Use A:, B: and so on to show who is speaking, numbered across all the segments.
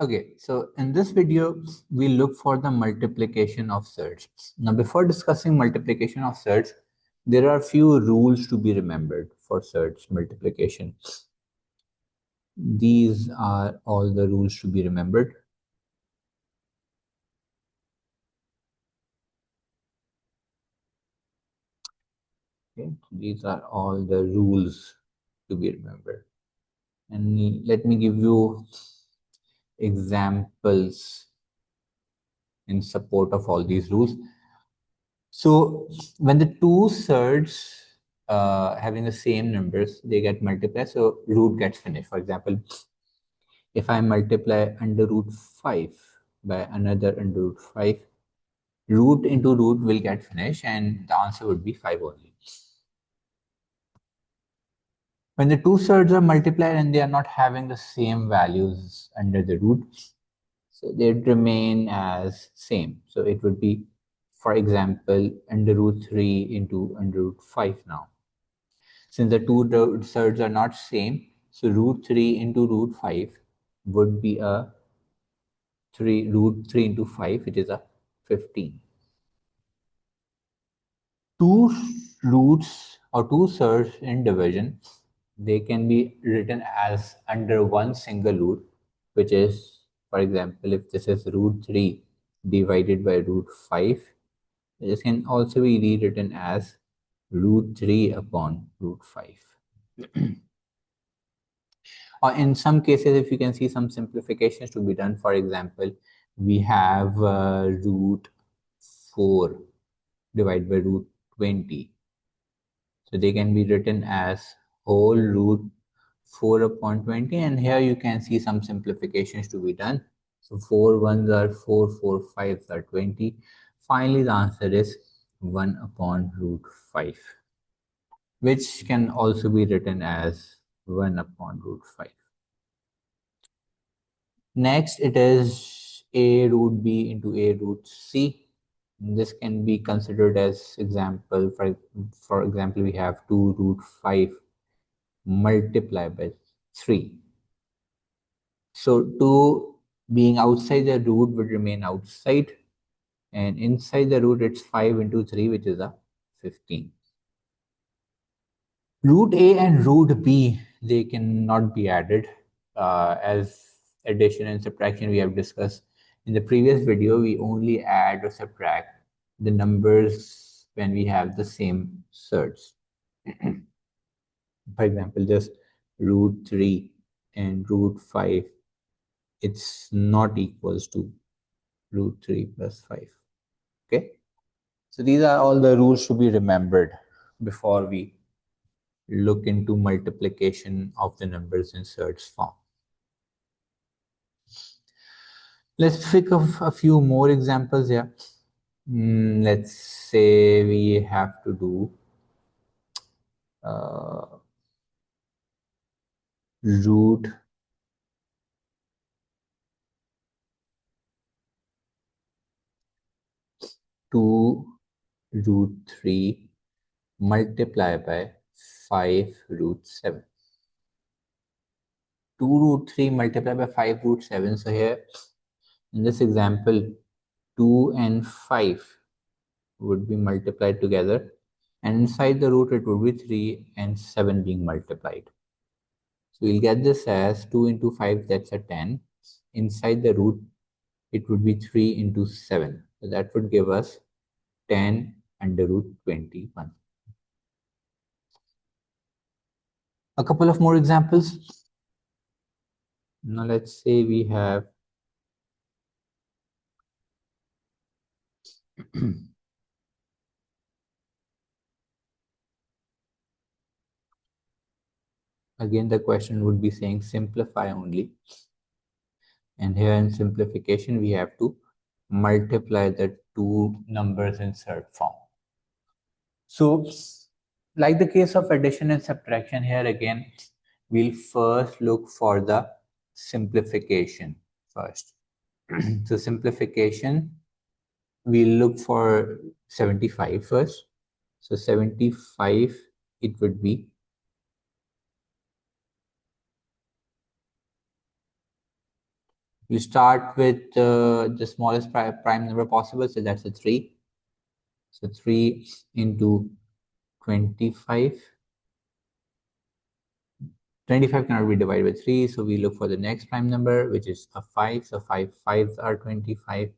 A: Okay, so in this video, we look for the multiplication of surds. Now, before discussing multiplication of surds, there are few rules to be remembered for surds multiplication. These are all the rules to be remembered. Okay, these are all the rules to be remembered. And let me give you examples in support of all these rules. So when the two surds having the same numbers, they get multiplied, so root gets finished. For example, if I multiply under root 5 by another under root 5, root into root will get finished and the answer would be 5 only. When the two surds are multiplied and they are not having the same values under the root, so they remain as same. So it would be, for example, under root 3 into under root 5 now. Since the two surds are not same, so root 3 into root 5 would be a root 3 into 5, which is a 15. Two roots or two surds in division, they can be written as under one single root, which is, for example, if this is root 3 divided by root 5, this can also be rewritten as root 3 upon root 5. Or in some cases, if you can see some simplifications to be done, for example, we have root 4 divided by root 20. So they can be written as whole root 4 upon 20. And here you can see some simplifications to be done. So 4 ones are 4, 4 5s are 20. Finally, the answer is 1 upon root 5, which can also be written as 1 upon root 5. Next, it is a root b into a root c. This can be considered as example. For example, we have 2 root 5 multiplied by 3. So 2 being outside the root would remain outside, and inside the root it's 5 into 3, which is a 15. Root a and root b, they cannot be added. As addition and subtraction we have discussed in the previous video, we only add or subtract the numbers when we have the same surds. For example, just root 3 and root 5, it's not equals to root 3 plus 5. Okay, so these are all the rules to be remembered before we look into multiplication of the numbers in surds form. Let's pick up a few more examples here. Let's say we have to do root 2 root 3 multiplied by 5 root 7. 2 root 3 multiplied by 5 root 7. So here in this example, 2 and 5 would be multiplied together, and inside the root it would be 3 and 7 being multiplied. So we'll get this as 2 into 5, that's a 10. Inside the root it would be 3 into 7. So that would give us 10 under root 21. A couple of more examples. Now let's say we have again the question would be saying simplify only, and here in simplification we have to multiply the two numbers in surd form. So like the case of addition and subtraction, here again we'll first look for the simplification first. So simplification, we'll look for 75 first. So 75, it would be We start with the smallest prime number possible, so that's a 3. So 3 into 25. 25 cannot be divided by 3, so we look for the next prime number, which is a 5. So 5 5s are 25,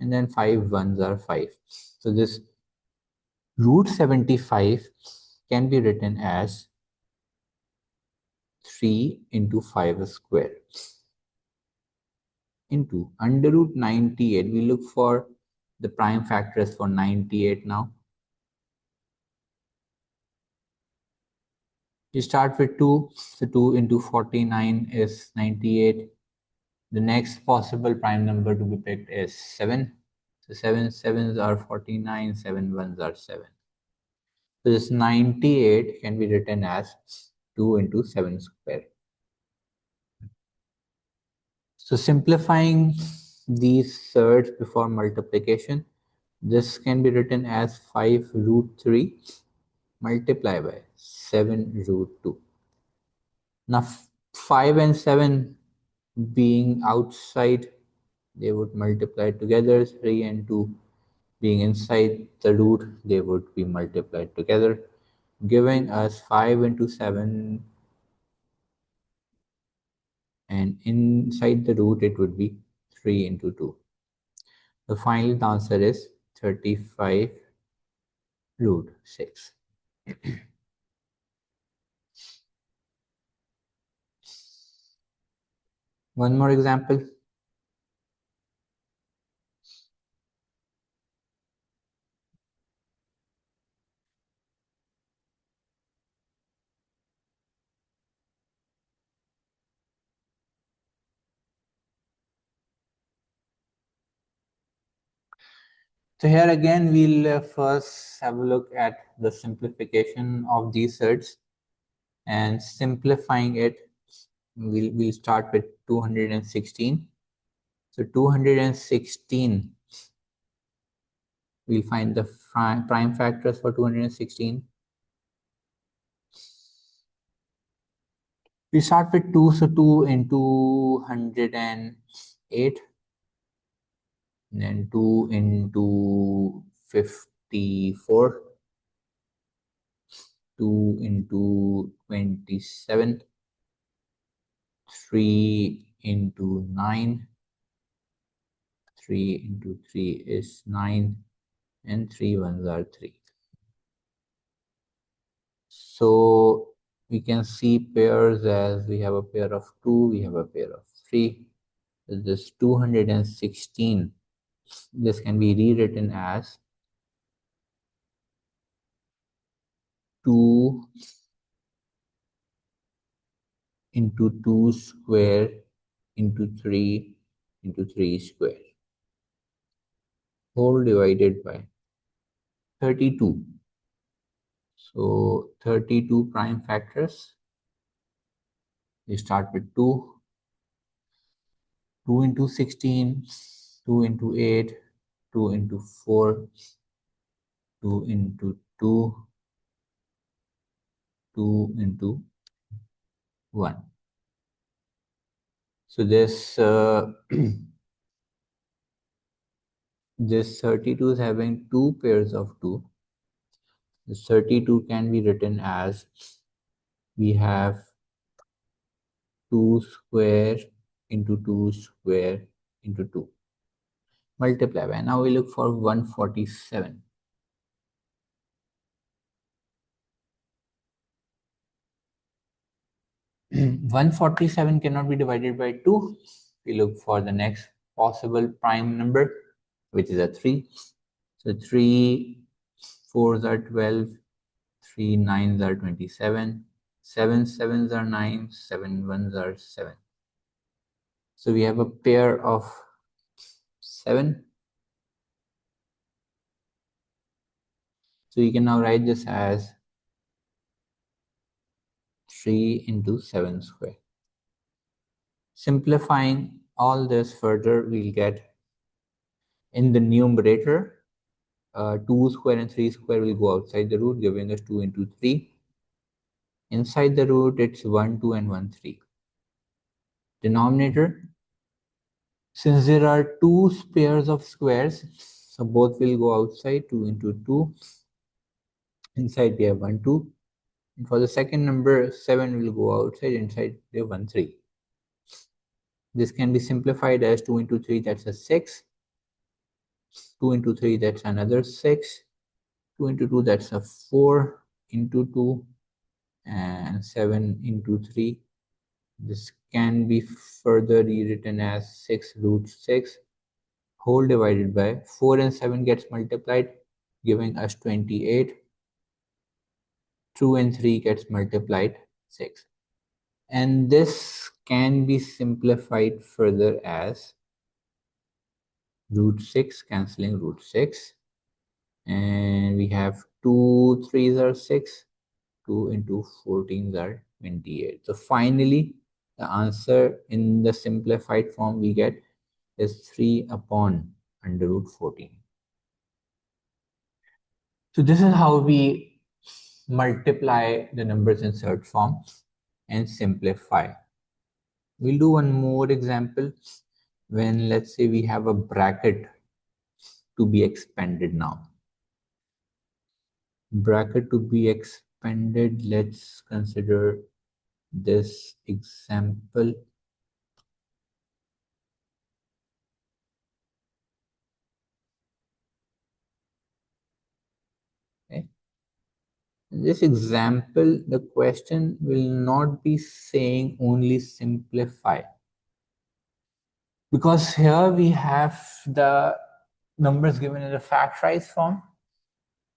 A: and then 5 1s are 5. So this root 75 can be written as 3 into 5 square into under root 98. We look for the prime factors for 98 now. You start with 2, so 2 into 49 is 98. The next possible prime number to be picked is 7. So 7 sevens are 49, 7 ones are 7. So this 98 can be written as 2 into 7 square. So simplifying these surds before multiplication, this can be written as 5 root 3 multiplied by 7 root 2. Now 5 and 7 being outside, they would multiply together. 3 and 2 being inside the root, they would be multiplied together, giving us 5 into 7, and inside the root it would be 3 into 2. The final answer is 35 root 6. One more example. So here again, we'll first have a look at the simplification of these surds, and simplifying it, we'll start with 216. So 216, we'll find the prime factors for 216. We start with 2, so 2 into 108, and then 2 into 54, 2 into 27, 3 into 9, 3 into 3 is 9, and 3 ones are 3. So we can see pairs as we have a pair of 2, we have a pair of 3. So this 216, this can be rewritten as 2 into 2 square into 3 into 3 square, whole divided by 32. So 32 prime factors. We start with 2. 2 into 16, 2 into 8, 2 into 4, 2 into 2, 2 into 1. So this this 32 is having 2 pairs of 2. This 32 can be written as, we have 2 square into 2 square into 2. Multiply by. Now we look for 147. 147 cannot be divided by 2. We look for the next possible prime number, which is a 3. So 3 4s are 12, 3 9s are 27, 7 7s are 9, 7 1s are 7. So we have a pair of 7. So you can now write this as 3 into 7 square. Simplifying all this further, we'll get in the numerator, 2 square and 3 square will go outside the root, giving us 2 into 3. Inside the root, it's 1 2 and 1 3. Denominator, Since there are two pairs of squares, so both will go outside. 2 into 2. Inside we have 1, 2. And for the second number, 7 will go outside. Inside we have 1, 3. This can be simplified as 2 into 3, that's a 6. 2 into 3, that's another 6. 2 into 2, that's a 4 into 2. And 7 into 3. This can be further rewritten as 6 root 6 whole divided by 4 and 7 gets multiplied, giving us 28. 2 and 3 gets multiplied, 6. And this can be simplified further as root 6 cancelling root 6. And we have 2 3s are 6. 2 into 14s are 28. So finally, the answer in the simplified form we get is 3 upon under root 14. So this is how we multiply the numbers in Surds form and simplify. We'll do one more example when, let's say, we have a bracket to be expanded now. Bracket to be expanded, let's consider this example. Okay. In this example, the question will not be saying only simplify, because here we have the numbers given in the factorized form.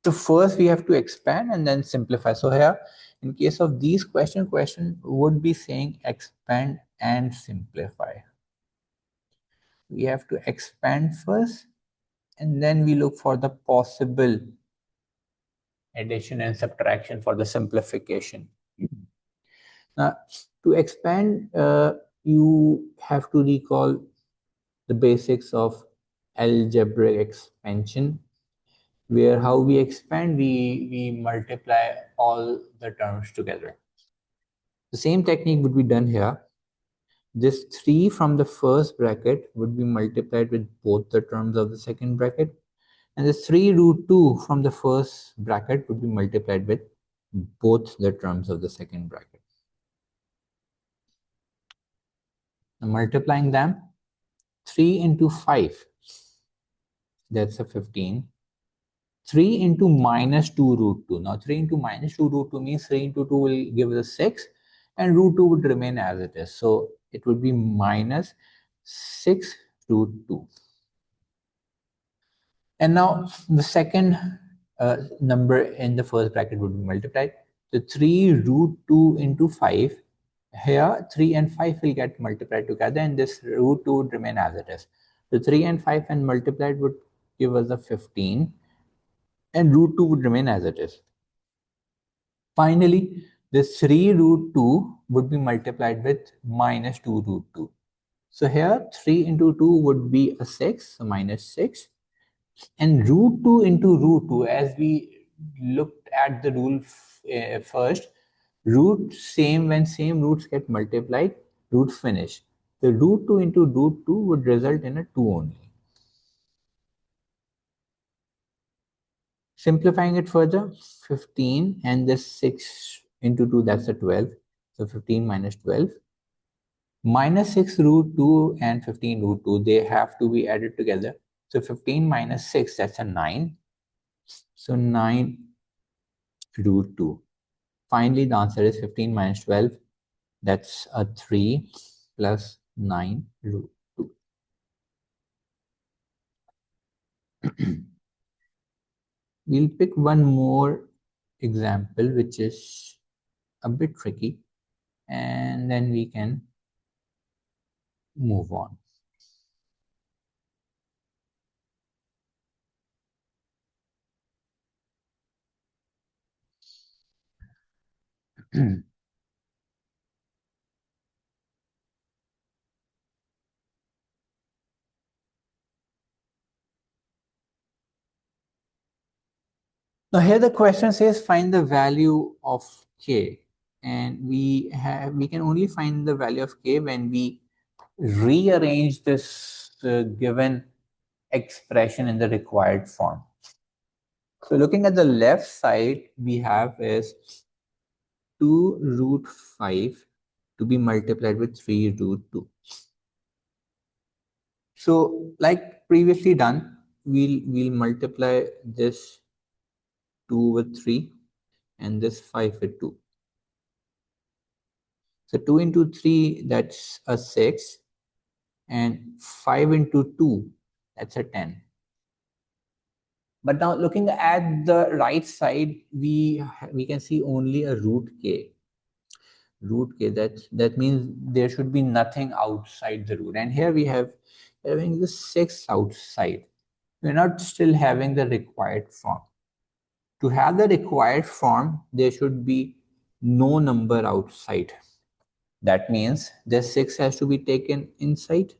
A: So first we have to expand and then simplify. So here, in case of these question would be saying expand and simplify. We have to expand first, and then we look for the possible addition and subtraction for the simplification. Now, to expand, you have to recall the basics of algebraic expansion, where how we expand, we multiply all the terms together. The same technique would be done here. This 3 from the first bracket would be multiplied with both the terms of the second bracket, and this 3 root 2 from the first bracket would be multiplied with both the terms of the second bracket. Now multiplying them, 3 into 5, that's a 15. 3 into minus 2 root 2. Now 3 into minus 2 root 2 means 3 into 2 will give us 6, and root 2 would remain as it is. So it would be minus 6 root 2. And now the second number in the first bracket would be multiplied. So 3 root 2 into 5. Here 3 and 5 will get multiplied together, and this root 2 would remain as it is. So 3 and 5 when multiplied would give us a 15, and root 2 would remain as it is. Finally, this 3 root 2 would be multiplied with minus 2 root 2. So here 3 into 2 would be a 6, so minus 6. And root 2 into root 2, as we looked at the rule first, root same, when same roots get multiplied, roots finish. The root 2 into root 2 would result in a 2 only. Simplifying it further, 15 and this 6 into 2, that's a 12. So 15 minus 12. Minus 6 root 2 and 15 root 2, they have to be added together. So 15 minus 6, that's a 9. So 9 root 2. Finally, the answer is 15 minus 12. That's a 3 plus 9 root 2. We'll pick one more example, which is a bit tricky, and then we can move on. Now here the question says find the value of k, and we can only find the value of k when we rearrange this given expression in the required form. So looking at the left side, we have is 2 root 5 to be multiplied with 3 root 2. So like previously done, we'll multiply this 2 with 3 and this 5 with 2. So 2 into 3, that's a 6, and 5 into 2, that's a 10. But now looking at the right side, we can see only a root k. Root k, that means there should be nothing outside the root. And here we have having the 6 outside. We're not still having the required form. To have the required form, there should be no number outside. That means the 6 has to be taken inside.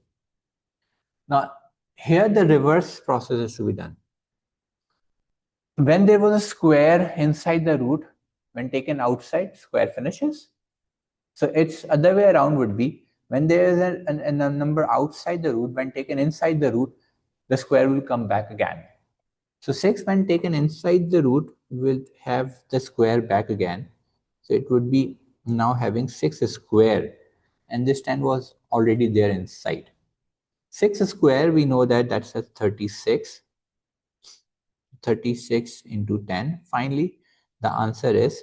A: Now, here the reverse process is to be done. When there was a square inside the root, when taken outside, square finishes. So its other way around would be when there is a number outside the root, when taken inside the root, the square will come back again. So 6 when taken inside the root will have the square back again. So it would be now having 6 square, and this 10 was already there inside. 6 square, we know that that's a 36. 36 into 10. Finally, the answer is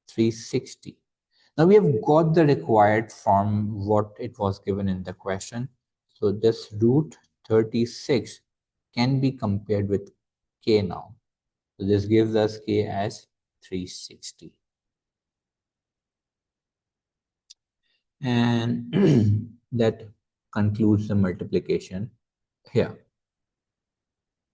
A: 360. Now we have got the required form, what it was given in the question. So this root 36 can be compared with k now. So this gives us k as 360. And that concludes the multiplication here.